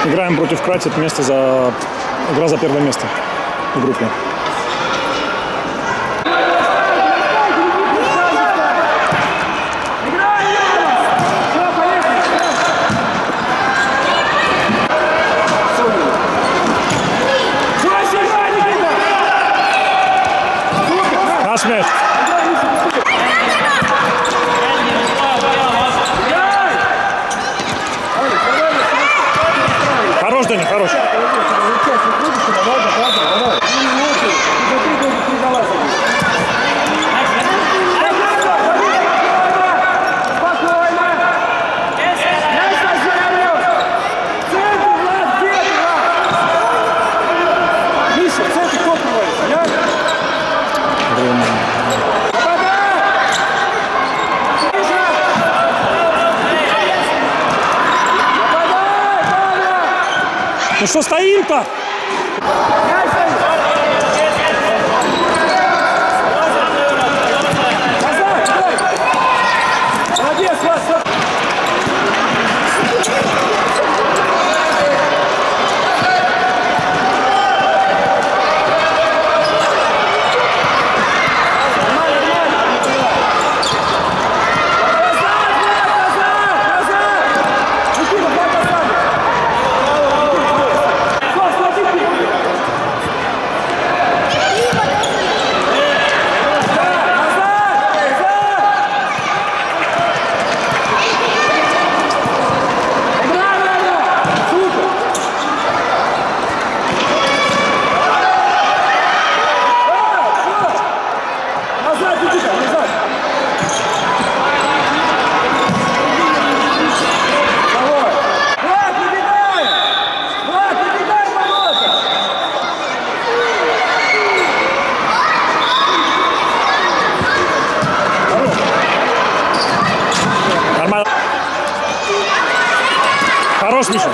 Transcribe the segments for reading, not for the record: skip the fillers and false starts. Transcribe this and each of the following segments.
Играем против Кратит вместе за... Игра за первое место в группе. Наш мяч. Хорош, Даня, хорош. Ну что стоим-то? Хорош, Миша.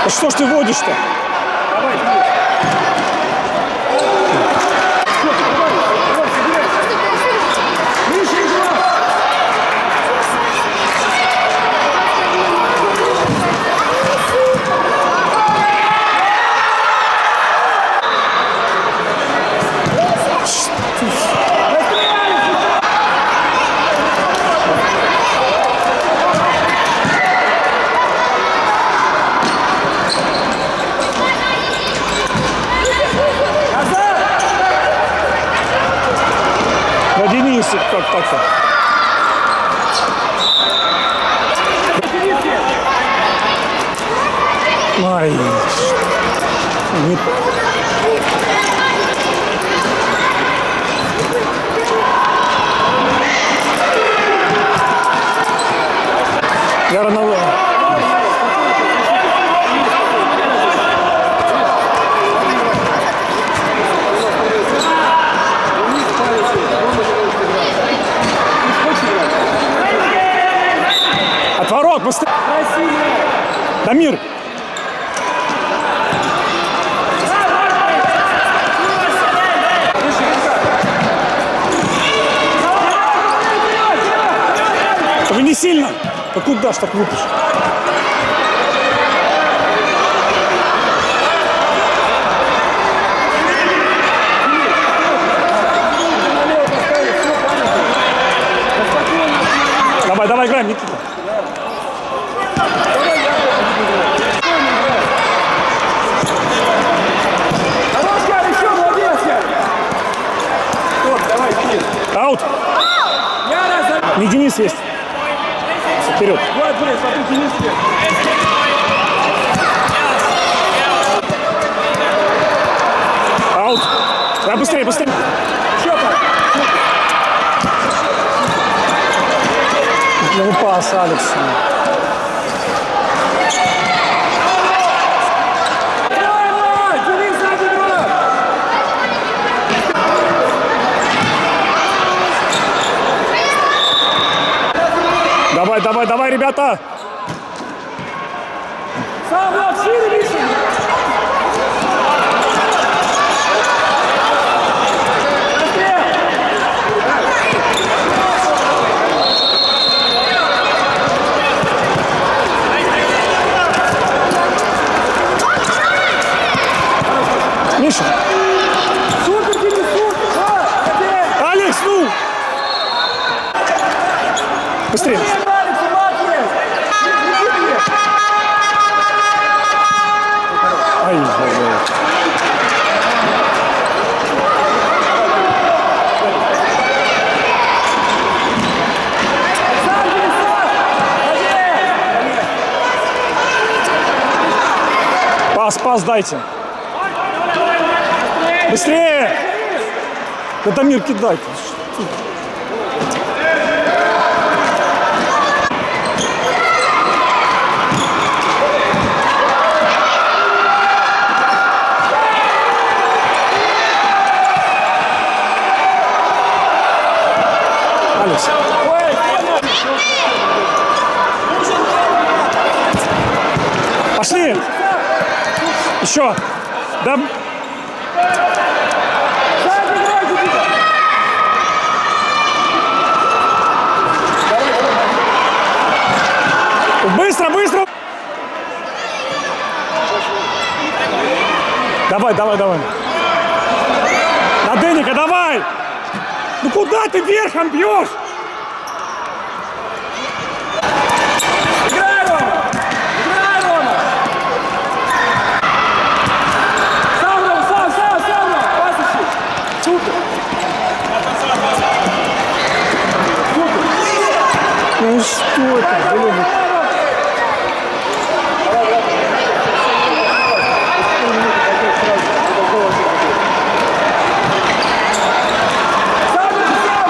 Что ж ты водишь-то? Денис, как так-то? Ай, не... Я рановато. Отворот, быстрее! Дамир! Вы не сильно! Да куда ж так лупишь? Давай, давай, играем, Никита. Аут! Не Денис есть. Вперед. Аут. Да, быстрее, быстрее. Ну, пас, Алекс. Давай, давай, давай, ребята! Сам, Влад, шире, Миша! Миша! Супер, Дима, супер! Алекс, ну! Быстрее! Ай, ай, ай. Пас, пас дайте. Быстрее! Дамир, кидайте. Алекс. Пошли! Еще! Да. Быстро, быстро! Давай, давай, давай. На Деника, давай! Ну куда ты верхом бьешь? Играй, Рома! Играй, Рома! Сам, Рома, сам, Рома! Пас ищи! Супер! Ну что это, блин?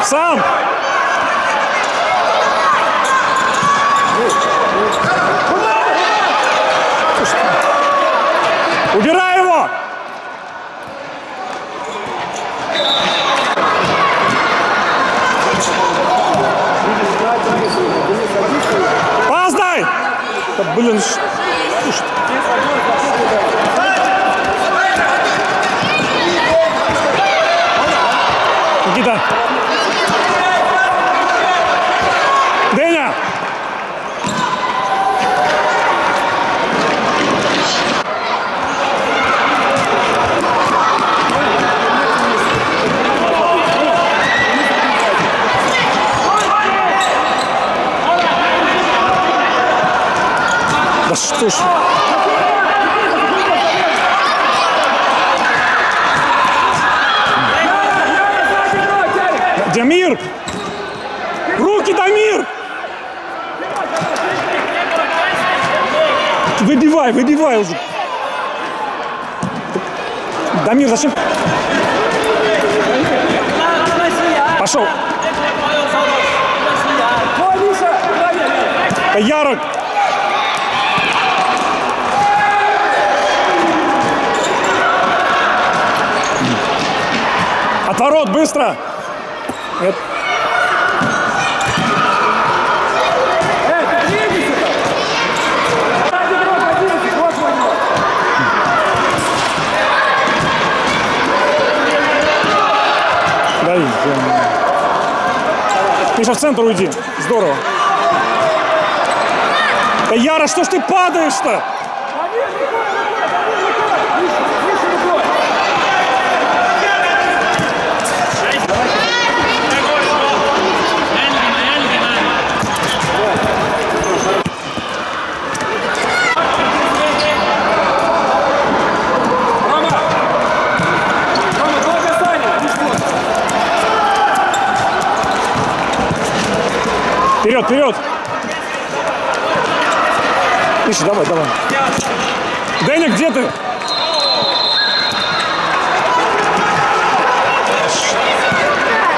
Сам! Убирай его! Пас дай! Да, блин, слушай. Никита! Деня! Да что ж. Дамир! Руки, Дамир! Выбивай, выбивай уже. Дамир, зачем? Пошел. Ярок. Отворот, быстро. Нет. Ты двигайся там! Сзади игрок, 11, вот твой игрок! Дай. Миша, в центр уйди. Здорово. Да, Яра, что ж ты падаешь-то? Вперед, вперед! Миша, давай, давай. Дэнни, где ты?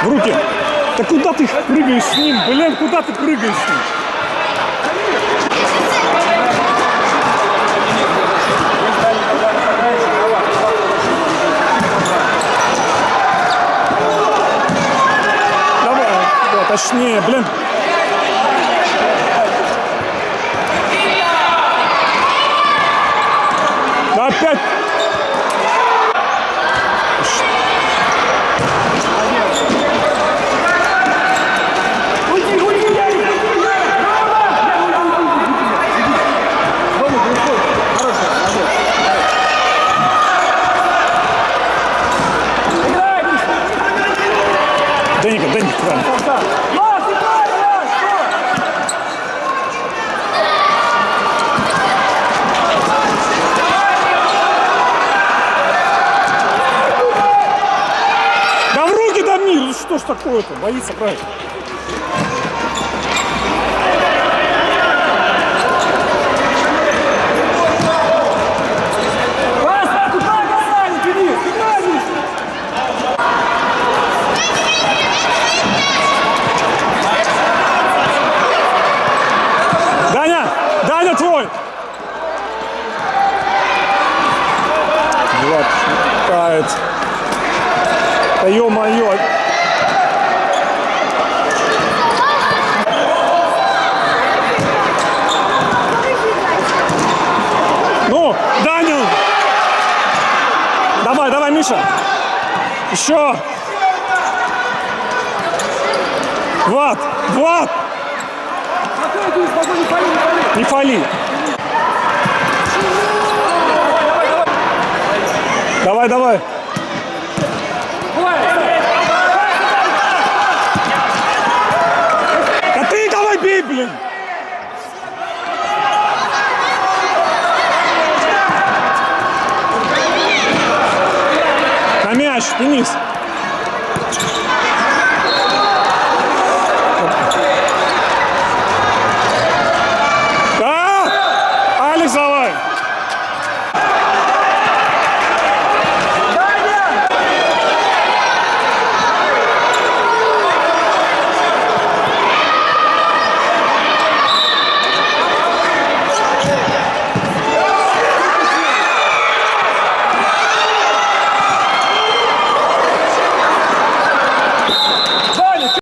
В руки. Да куда ты прыгаешь с ним? Блин, куда ты прыгаешь с ним? Точнее, блин. Да опять. Уйди, уйди, Ярик, уйди, Ярик! Рома, уйди! Хороший, молодец. Играй, Миша! Денька, правильно. Лас, играй, Лас! Да в руки Дамир, ну что ж такое-то? Боится, правильно. Лас, куда касание, Денис? Играй, Миша! Даня твой! Влад шутает. Да ё-моё. Ну, Даня! Давай, Миша! Еще! Влад! Спокойно, Денис, спокойно, не пали, не пали! Не фали! Давай! Давай! Да ты давай бей, блин! На мяч, Денис!